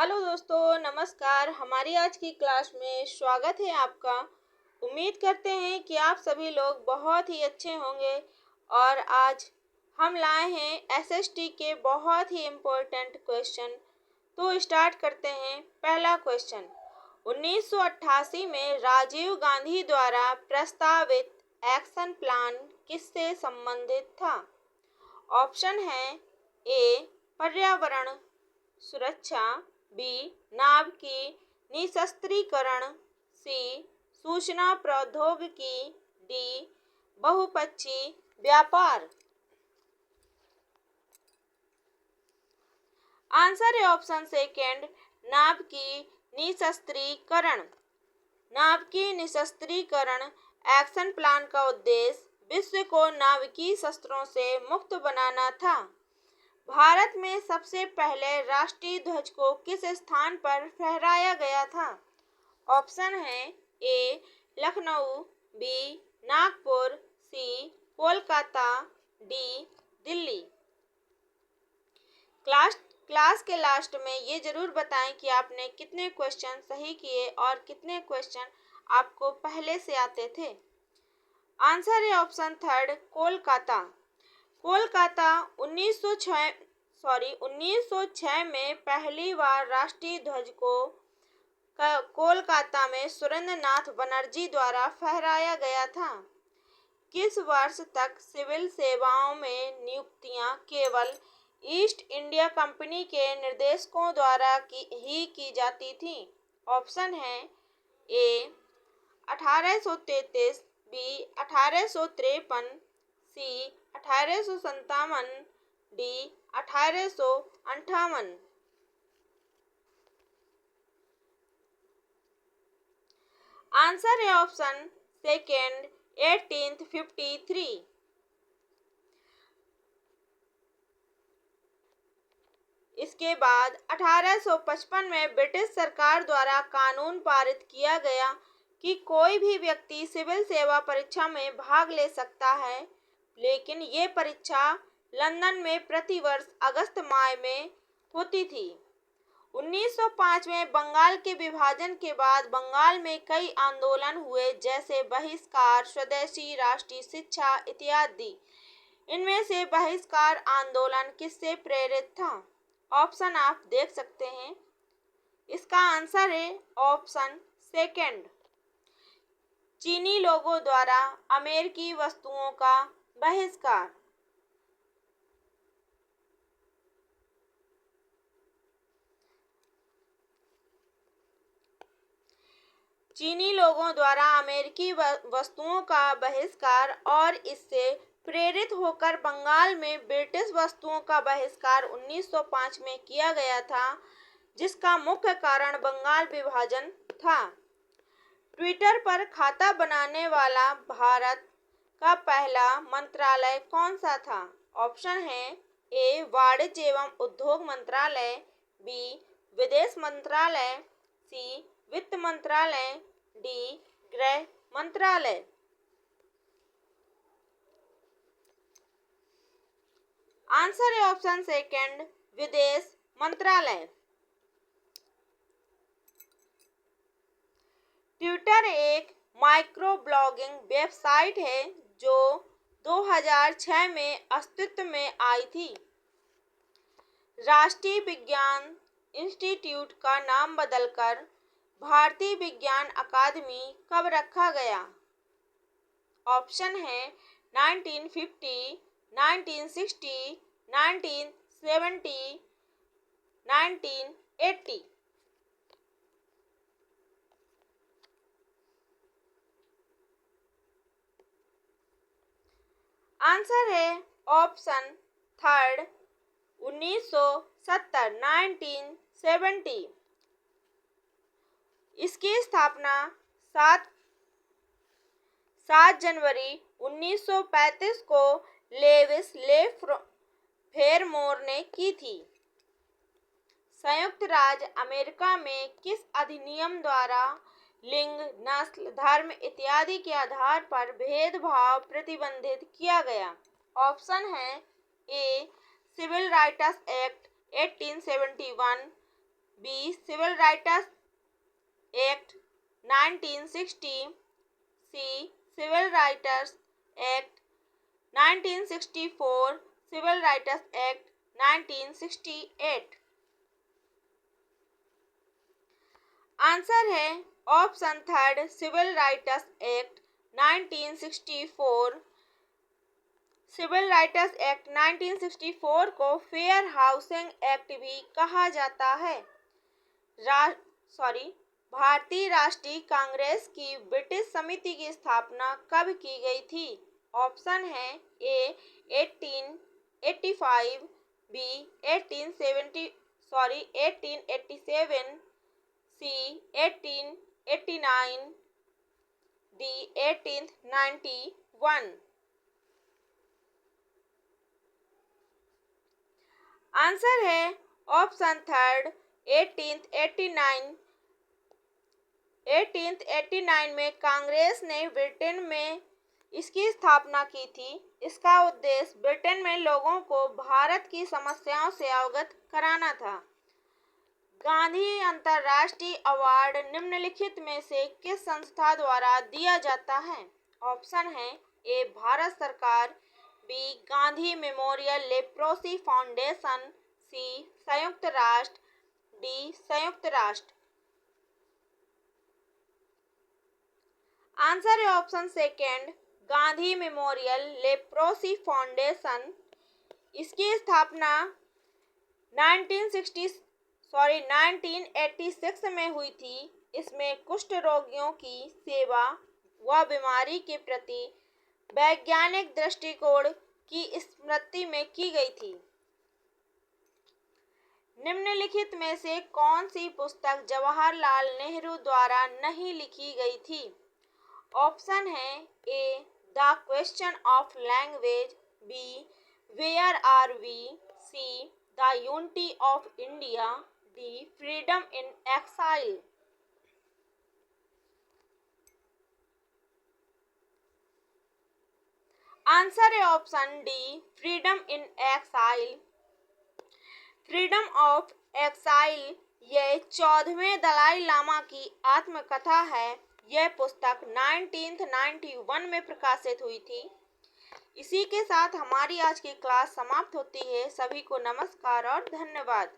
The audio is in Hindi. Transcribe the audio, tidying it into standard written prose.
हेलो दोस्तों, नमस्कार। हमारी आज की क्लास में स्वागत है आपका। उम्मीद करते हैं कि आप सभी लोग बहुत ही अच्छे होंगे। और आज हम लाए हैं एसएसटी के बहुत ही इम्पोर्टेंट क्वेश्चन। तो स्टार्ट करते हैं। पहला क्वेश्चन, 1988 में राजीव गांधी द्वारा प्रस्तावित एक्शन प्लान किससे संबंधित था? ऑप्शन है ए पर्यावरण सुरक्षा, बी नाव की निशस्त्रीकरण, सी सूचना प्रौद्योगिकी, डी बहुपक्षीय व्यापार। आंसर है ऑप्शन सेकेंड, नाव की निशस्त्रीकरण। नाव की निशस्त्रीकरण एक्शन प्लान का उद्देश्य विश्व को नाविकीय शस्त्रों से मुक्त बनाना था। भारत में सबसे पहले राष्ट्रीय ध्वज को किस स्थान पर फहराया गया था? ऑप्शन है ए लखनऊ, बी नागपुर, सी कोलकाता, डी दिल्ली। क्लास के लास्ट में ये जरूर बताएं कि आपने कितने क्वेश्चन सही किए और कितने क्वेश्चन आपको पहले से आते थे। आंसर है ऑप्शन थर्ड, कोलकाता। कोलकाता 1906 में पहली बार राष्ट्रीय ध्वज को कोलकाता में सुरेंद्रनाथ बनर्जी द्वारा फहराया गया था। किस वर्ष तक सिविल सेवाओं में नियुक्तियां केवल ईस्ट इंडिया कंपनी के निर्देशकों द्वारा की जाती थी? ऑप्शन है ए 1833, बी 1853, सी 1857, डी 1858। आंसर है ऑप्शन सेकेंड, 1853। इसके बाद 1855 में ब्रिटिश सरकार द्वारा कानून पारित किया गया कि कोई भी व्यक्ति सिविल सेवा परीक्षा में भाग ले सकता है, लेकिन ये परीक्षा लंदन में प्रतिवर्ष अगस्त माह में होती थी। 1905 में बंगाल के विभाजन के बाद बंगाल में कई आंदोलन हुए, जैसे बहिष्कार, स्वदेशी, राष्ट्रीय शिक्षा इत्यादि। इनमें से बहिष्कार आंदोलन किससे प्रेरित था? ऑप्शन आप देख सकते हैं। इसका आंसर है ऑप्शन सेकंड, चीनी लोगों द्वारा अमेरिकी वस्तुओं का बहिष्कार। चीनी लोगों द्वारा अमेरिकी वस्तुओं का बहिष्कार और इससे प्रेरित होकर बंगाल में ब्रिटिश वस्तुओं का बहिष्कार 1905 में किया गया था, जिसका मुख्य कारण बंगाल विभाजन था। ट्विटर पर खाता बनाने वाला भारत का पहला मंत्रालय कौन सा था? ऑप्शन है ए वाणिज्य एवं उद्योग मंत्रालय, बी विदेश मंत्रालय, सी वित्त मंत्रालय, डी गृह मंत्रालय। आंसर है ऑप्शन सेकंड, विदेश मंत्रालय। ट्विटर एक माइक्रो ब्लॉगिंग वेबसाइट है जो 2006 में अस्तित्व में आई थी। राष्ट्रीय विज्ञान इंस्टीट्यूट का नाम बदलकर भारतीय विज्ञान अकादमी कब रखा गया? ऑप्शन है 1950, 1960, 1970, 1980। आंसर है ऑप्शन थर्ड, 1970, 1970। इसकी स्थापना 7 जनवरी 1935 को लेविस फेरमोर ने की थी। संयुक्त राज्य अमेरिका में किस अधिनियम द्वारा लिंग, नस्ल, धर्म इत्यादि के आधार पर भेदभाव प्रतिबंधित किया गया? ऑप्शन है A civil rights act 1871, B civil rights act 1960, C civil rights act 1964, civil rights act 1968। Answer है option third civil rights act 1964। Civil rights act 1964 को फेयर हाउसिंग एक्ट भी कहा जाता है। भारतीय राष्ट्रीय कांग्रेस की ब्रिटिश समिति की स्थापना कब की गई थी? ऑप्शन है ए 1885, बी 1887, सी 1889, डी 1891। आंसर है ऑप्शन थर्ड 1889। 1889 में कांग्रेस ने ब्रिटेन में इसकी स्थापना की थी। इसका उद्देश्य ब्रिटेन में लोगों को भारत की समस्याओं से अवगत कराना था। गांधी अंतर्राष्ट्रीय अवार्ड निम्नलिखित में से किस संस्था द्वारा दिया जाता है? ऑप्शन है ए भारत सरकार, B Gandhi memorial leprosy foundation, C संयुक्त राष्ट्र, डी संयुक्त राष्ट्र। आंसर है option second Gandhi memorial leprosy foundation. इसकी स्थापना 1986 में हुई थी। इसमें कुष्ठ रोगियों की सेवा व बीमारी के प्रति वैज्ञानिक दृष्टिकोण की स्मृति में की गई थी। निम्नलिखित में से कौन सी पुस्तक जवाहरलाल नेहरू द्वारा नहीं लिखी गई थी? ऑप्शन है A the question of language, B where are we, C the unity of India, D freedom in exile. Answer है option D freedom in exile. Freedom of exile यह 14वें दलाई लामा की आत्मकथा है। यह पुस्तक 1991 में प्रकाशित हुई थी। इसी के साथ हमारी आज की क्लास समाप्त होती है। सभी को नमस्कार और धन्यवाद।